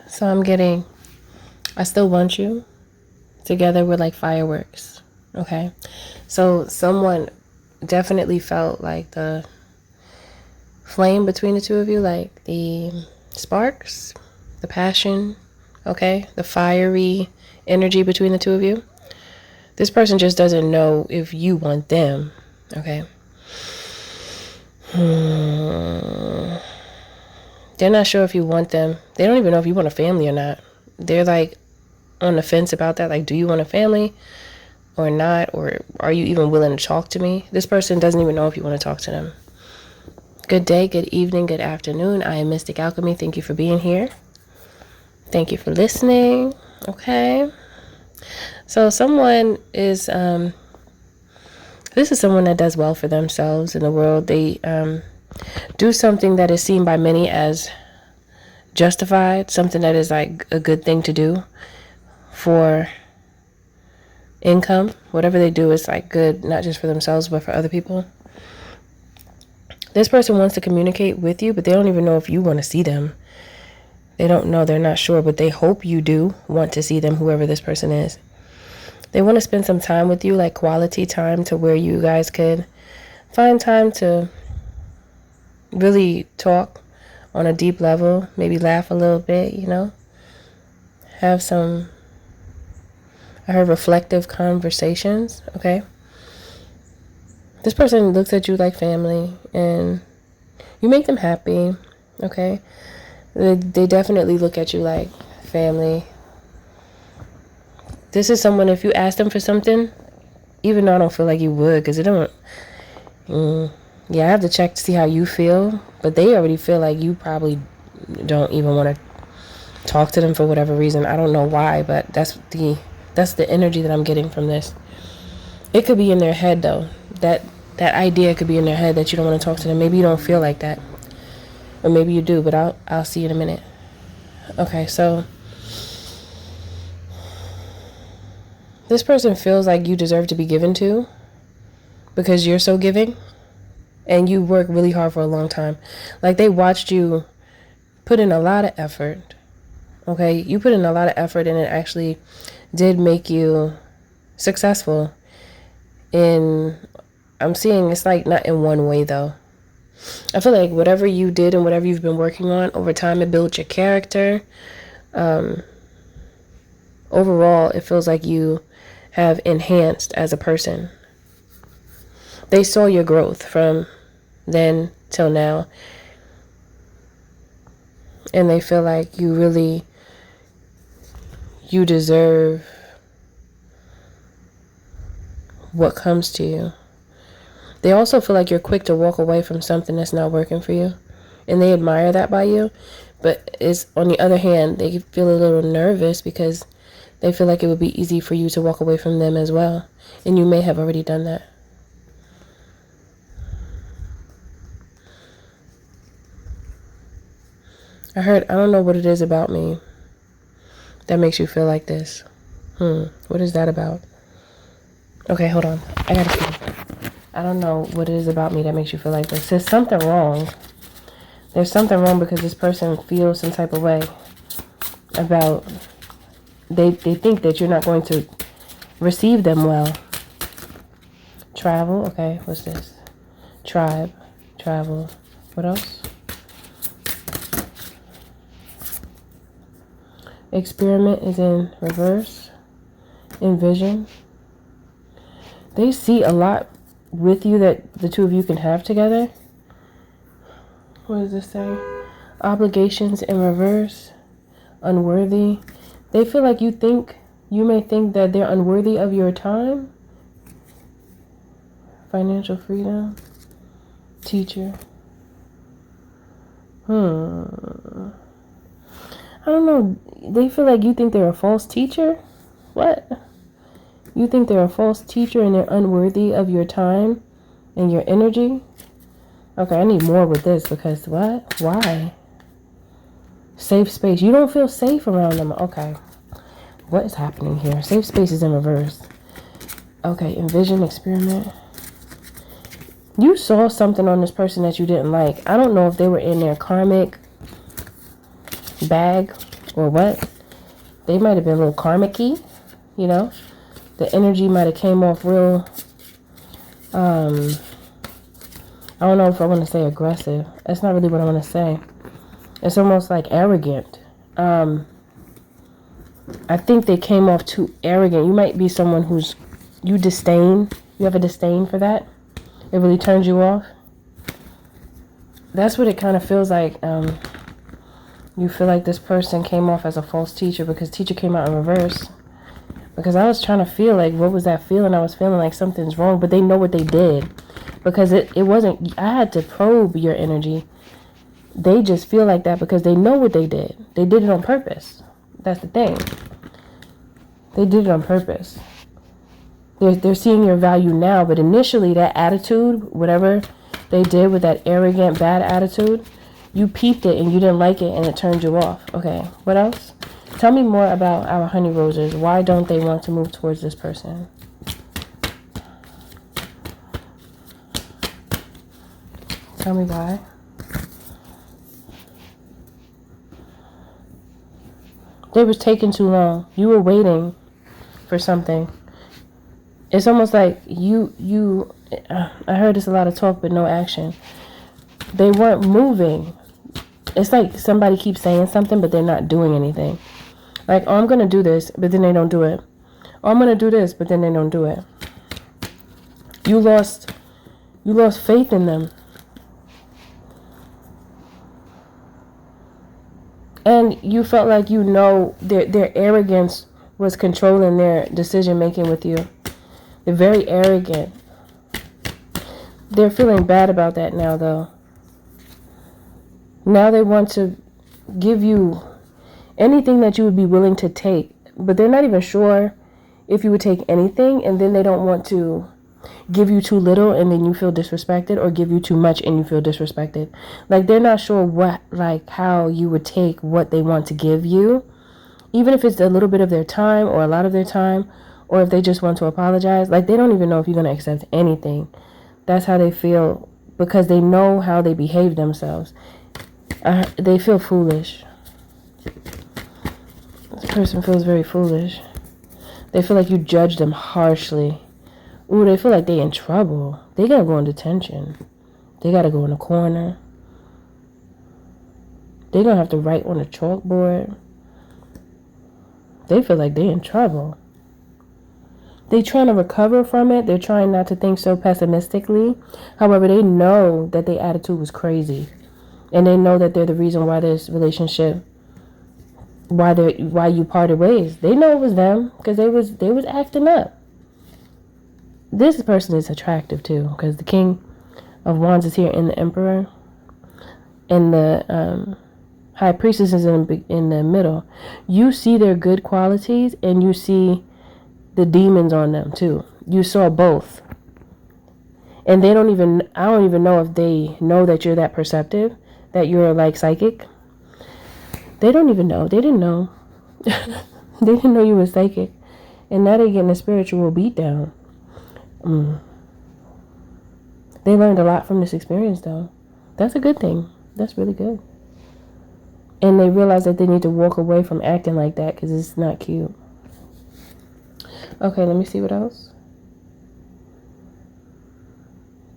So I'm getting, I still want you together with like fireworks. Okay. So someone definitely felt like the flame between the two of you, like the sparks, the passion, okay, the fiery energy between the two of you. This person just doesn't know if you want them, okay? They're not sure if you want them. They don't even know if you want a family or not. They're like on the fence about that. Like, do you want a family or not? Or are you even willing to talk to me? This person doesn't even know if you want to talk to them. Good day, good evening, good afternoon. I am Mystic Alchemy. Thank you for being here. Thank you for listening. Okay. So someone is, this is someone that does well for themselves in the world. They do something that is seen by many as justified, something that is like a good thing to do for income. Whatever they do is like good, not just for themselves, but for other people. This person wants to communicate with you, but they don't even know if you want to see them. They don't know, they're not sure, but they hope you do want to see them, whoever this person is. They want to spend some time with you, like quality time, to where you guys could find time to really talk on a deep level, maybe laugh a little bit, you know, have some, I heard reflective conversations, okay? This person looks at you like family, and you make them happy, okay? They definitely look at you like family. This is someone, if you ask them for something, even though I don't feel like you would, because it don't, yeah, I have to check to see how you feel, but they already feel like you probably don't even want to talk to them for whatever reason. I don't know why, but that's the energy that I'm getting from this. It could be in their head, though. That idea could be in their head that you don't want to talk to them. Maybe you don't feel like that, or maybe you do, but I'll see you in a minute. Okay, so this person feels like you deserve to be given to because you're so giving and you work really hard for a long time. Like, they watched you put in a lot of effort. Okay, you put in a lot of effort, and it actually did make you successful in, I'm seeing it's like not in one way though. I feel like whatever you did and whatever you've been working on over time, it built your character. Overall, it feels like you have enhanced as a person. They saw your growth from then till now, and they feel like you deserve what comes to you. They also feel like you're quick to walk away from something that's not working for you, and they admire that by you. But it's, on the other hand, they feel a little nervous because they feel like it would be easy for you to walk away from them as well, and you may have already done that. I don't know what it is about me that makes you feel like this. What is that about? Okay, hold on. I gotta see. I don't know what it is about me that makes you feel like this. There's something wrong. There's something wrong because this person feels some type of way about, they think that you're not going to receive them well. Travel, okay, what's this? Tribe, travel, what else? Experiment is in reverse. Envision. They see a lot with you that the two of you can have together. What does this say? Obligations in reverse. Unworthy. They feel like you may think that they're unworthy of your time. Financial freedom. Teacher. I don't know. They feel like you think they're a false teacher? What? You think they're a false teacher and they're unworthy of your time and your energy? Okay, I need more with this because what? Why? Safe space. You don't feel safe around them. Okay. What is happening here? Safe space is in reverse. Okay, envision, experiment. You saw something on this person that you didn't like. I don't know if they were in their karmic bag Well, what? They might have been a little karmic-y, you know? The energy might have came off real, I don't know if I want to say aggressive. That's not really what I want to say. It's almost like arrogant. I think they came off too arrogant. You might be someone who's, you have a disdain for that. It really turns you off. That's what it kind of feels like. You feel like this person came off as a false teacher because teacher came out in reverse. Because I was trying to feel like, what was that feeling? I was feeling like something's wrong, but they know what they did. Because it wasn't, I had to probe your energy. They just feel like that because they know what they did. They did it on purpose. That's the thing. They did it on purpose. They're seeing your value now, but initially that attitude, whatever they did with that arrogant, bad attitude, you peeped it and you didn't like it and it turned you off. Okay, what else? Tell me more about our honey roses. Why don't they want to move towards this person? Tell me why. They was taking too long. You were waiting for something. It's almost like I heard this a lot of talk but no action. They weren't moving. It's like somebody keeps saying something but they're not doing anything. Like, oh, I'm going to do this, but then they don't do it. Oh, I'm going to do this, but then they don't do it. You lost faith in them. And you felt like, their arrogance was controlling their decision making with you. They're very arrogant. They're feeling bad about that now, though. Now they want to give you anything that you would be willing to take, but they're not even sure if you would take anything, and then they don't want to give you too little and then you feel disrespected, or give you too much and you feel disrespected. Like, they're not sure how you would take what they want to give you, even if it's a little bit of their time or a lot of their time, or if they just want to apologize. Like, they don't even know if you're going to accept anything. That's how they feel, because they know how they behave themselves. They feel foolish. This person feels very foolish. They feel like you judge them harshly. Ooh, they feel like they're in trouble. They gotta go in detention. They gotta go in a corner. They're gonna have to write on a chalkboard. They feel like they're in trouble. They're trying to recover from it. They're trying not to think so pessimistically. However, they know that their attitude was crazy. And they know that they're the reason why this relationship, why you parted ways. They know it was them because they was acting up. This person is attractive too, because the King of Wands is here in the Emperor, and the High Priestess is in the middle. You see their good qualities, and you see the demons on them too. You saw both, and I don't even know if they know that you're that perceptive, that you're like psychic. They don't even know. They didn't know. They didn't know you were psychic, and now they're getting a spiritual beatdown. They learned a lot from this experience, though. That's a good thing. That's really good. And they realize that they need to walk away from acting like that because it's not cute. Okay, let me see what else.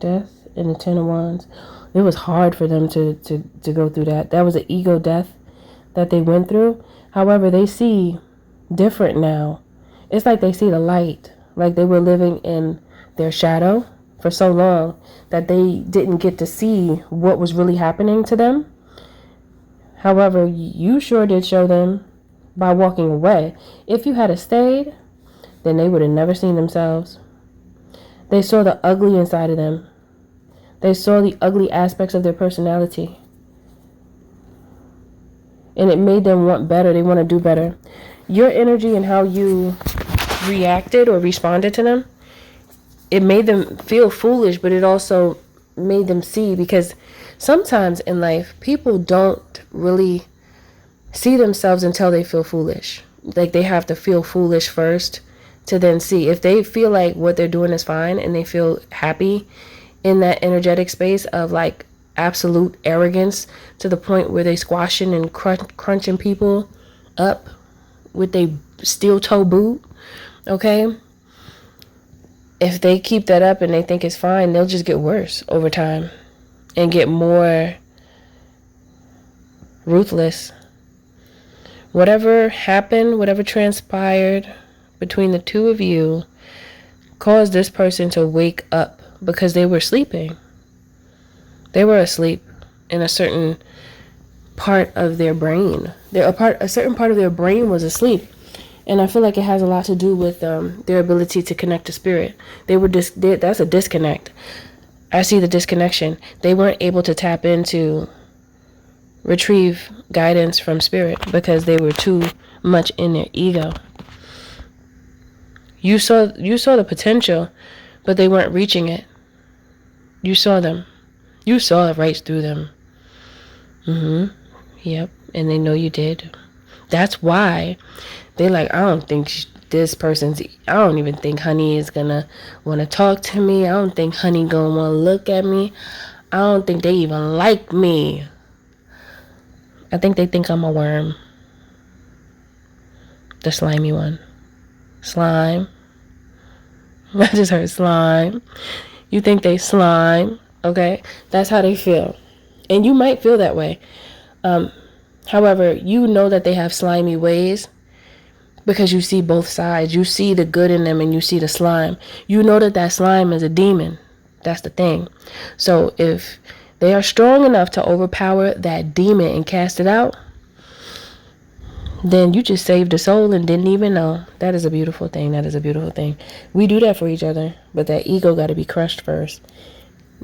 Death and the Ten of Wands. It was hard for them to go through that. That was an ego death that they went through. However, they see different now. It's like they see the light. Like they were living in their shadow for so long that they didn't get to see what was really happening to them. However, you sure did show them by walking away. If you had stayed, then they would have never seen themselves. They saw the ugly inside of them. They saw the ugly aspects of their personality. And it made them want better. They want to do better. Your energy and how you reacted or responded to them, it made them feel foolish, but it also made them see, because sometimes in life, people don't really see themselves until they feel foolish. Like they have to feel foolish first to then see. If they feel like what they're doing is fine and they feel happy in that energetic space of like absolute arrogance to the point where they squashing and crunching people up with a steel toe boot, okay? If they keep that up and they think it's fine, they'll just get worse over time and get more ruthless. Whatever happened, whatever transpired between the two of you caused this person to wake up because they were sleeping. They were asleep in a certain part of their brain. A certain part of their brain was asleep. And I feel like it has a lot to do with their ability to connect to spirit. That's a disconnect. I see the disconnection. They weren't able to tap into, retrieve guidance from spirit because they were too much in their ego. You saw the potential, but they weren't reaching it. You saw them. You saw right through them. Yep. And they know you did. That's why they like, I don't even think honey is gonna want to talk to me. I don't think honey gonna want to look at me. I don't think they even like me. I think they think I'm a worm. The slimy one. Slime. I just heard slime. You think they slime, okay? That's how they feel. And you might feel that way. However, you know that they have slimy ways because you see both sides. You see the good in them and you see the slime. You know that slime is a demon. That's the thing. So if they are strong enough to overpower that demon and cast it out, then you just saved a soul and didn't even know. That is a beautiful thing. That is a beautiful thing. We do that for each other, but that ego got to be crushed first.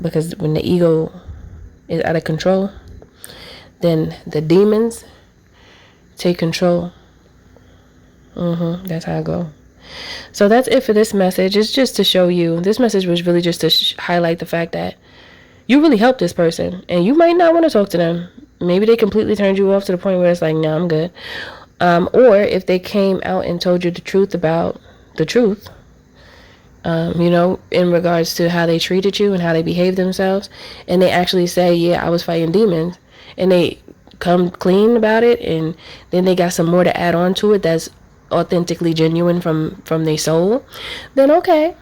Because when the ego is out of control, then the demons take control. That's how I go. So that's it for this message. It's just to show you. This message was really just to highlight the fact that you really helped this person. And you might not want to talk to them. Maybe they completely turned you off to the point where it's like, no, I'm good. Or if they came out and told you the truth about the truth, in regards to how they treated you and how they behaved themselves, and they actually say, yeah, I was fighting demons, and they come clean about it, and then they got some more to add on to it that's authentically genuine from their soul, then okay,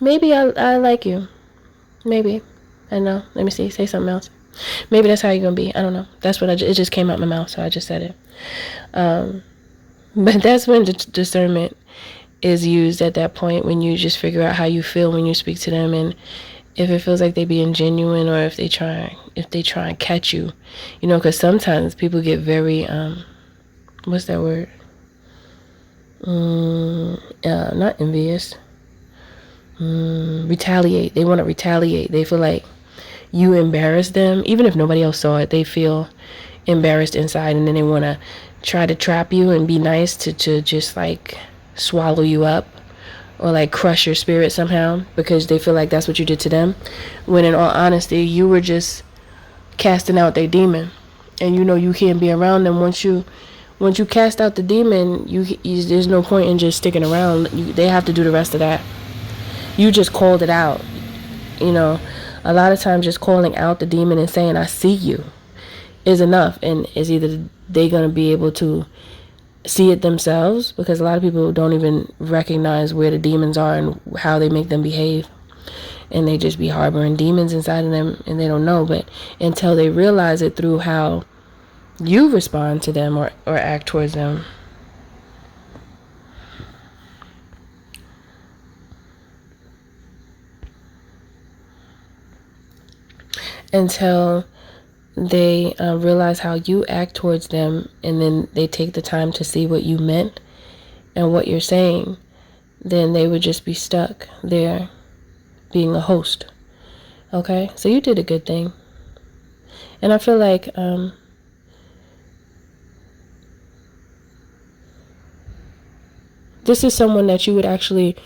maybe I like you. Maybe. I know. Let me see. Say something else. Maybe that's how you're gonna be. I don't know. That's what it just came out my mouth, so I just said it. But that's when discernment is used at that point, when you just figure out how you feel when you speak to them, and if it feels like they being genuine, or if they try and catch you, because sometimes people get very what's that word? Not envious. Retaliate. They want to retaliate. They feel like you embarrassed them, even if nobody else saw it. They feel embarrassed inside, and then they want to try to trap you and be nice to just like swallow you up, or like crush your spirit somehow, because they feel like that's what you did to them, when in all honesty you were just casting out their demon. And you can't be around them. Once you cast out the demon, you there's no point in just sticking around. They have to do the rest of that. You just called it out. A lot of times just calling out the demon and saying, I see you, is enough. And it's either they're going to be able to see it themselves, because a lot of people don't even recognize where the demons are and how they make them behave. And they just be harboring demons inside of them, and they don't know. But until they realize it through how you respond to them or act towards them. Until they realize how you act towards them, and then they take the time to see what you meant and what you're saying, then they would just be stuck there being a host. Okay? So you did a good thing. And I feel like this is someone that you would actually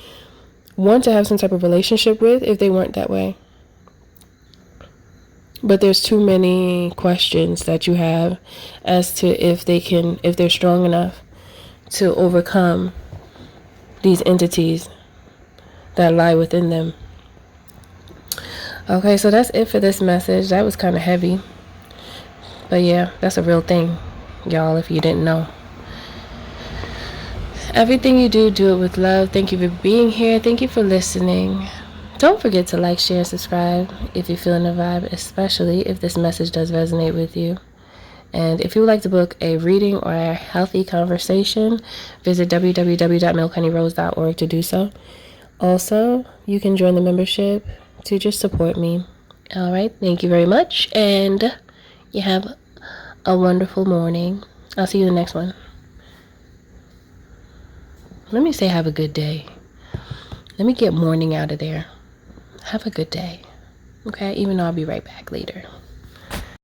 want to have some type of relationship with if they weren't that way. But there's too many questions that you have as to if they're strong enough to overcome these entities that lie within them. Okay, so that's it for this message. That was kind of heavy. But yeah, that's a real thing, y'all, if you didn't know. Everything you do, do it with love. Thank you for being here. Thank you for listening. Don't forget to like, share, and subscribe if you're feeling the vibe, especially if this message does resonate with you. And if you would like to book a reading or a healthy conversation, visit www.milkhoneyrose.org to do so. Also, you can join the membership to just support me. All right. Thank you very much. And you have a wonderful morning. I'll see you in the next one. Let me say have a good day. Let me get morning out of there. Have a good day. Okay? Even though I'll be right back later.